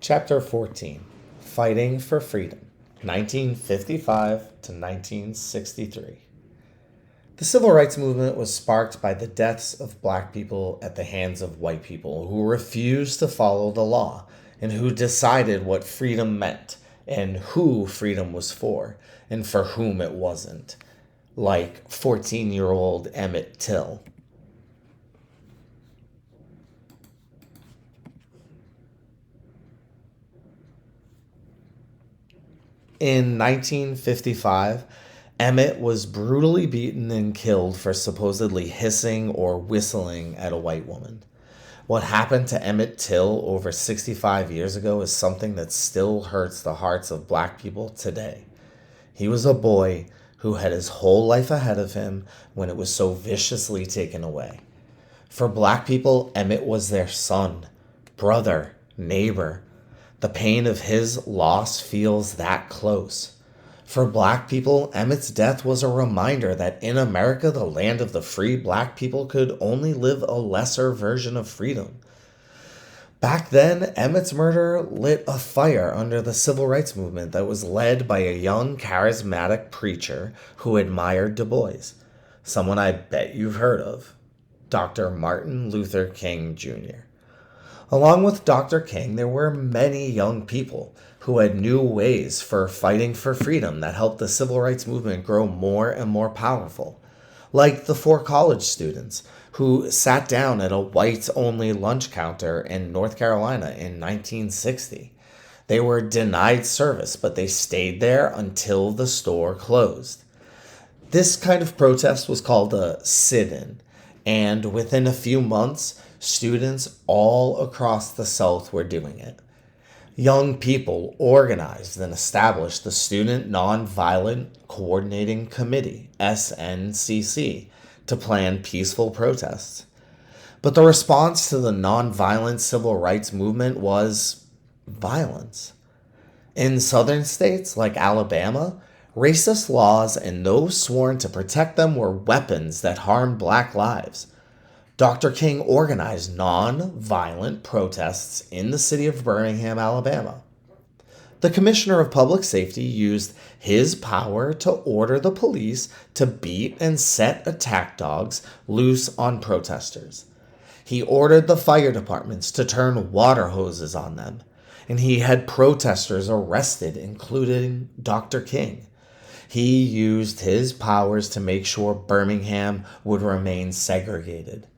Chapter 14, Fighting for Freedom, 1955 to 1963. The Civil Rights Movement was sparked by the deaths of black people at the hands of white people who refused to follow the law and who decided what freedom meant and who freedom was for and for whom it wasn't, like 14-year-old Emmett Till. In 1955, Emmett was brutally beaten and killed for supposedly hissing or whistling at a white woman. What happened to Emmett Till over 65 years ago is something that still hurts the hearts of black people today. He was a boy who had his whole life ahead of him when it was so viciously taken away. For black people, Emmett was their son, brother, neighbor. The pain of his loss feels that close. For black people, Emmett's death was a reminder that in America, the land of the free, black people could only live a lesser version of freedom. Back then, Emmett's murder lit a fire under the civil rights movement that was led by a young, charismatic preacher who admired Du Bois, someone I bet you've heard of, Dr. Martin Luther King Jr. Along with Dr. King, there were many young people who had new ways for fighting for freedom that helped the civil rights movement grow more and more powerful. Like the 4 college students who sat down at a whites-only lunch counter in North Carolina in 1960. They were denied service, but they stayed there until the store closed. This kind of protest was called a sit-in, and within a few months, students all across the South were doing it. Young people organized and established the Student Nonviolent Coordinating Committee, SNCC, to plan peaceful protests. But the response to the nonviolent civil rights movement was violence. In southern states like Alabama, racist laws and those sworn to protect them were weapons that harmed black lives. Dr. King organized non-violent protests in the city of Birmingham, Alabama. The Commissioner of Public Safety used his power to order the police to beat and set attack dogs loose on protesters. He ordered the fire departments to turn water hoses on them, and he had protesters arrested, including Dr. King. He used his powers to make sure Birmingham would remain segregated.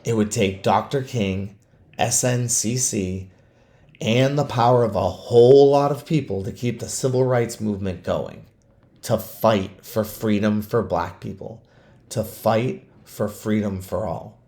It would take Dr. King, SNCC, and the power of a whole lot of people to keep the civil rights movement going, to fight for freedom for black people, to fight for freedom for all.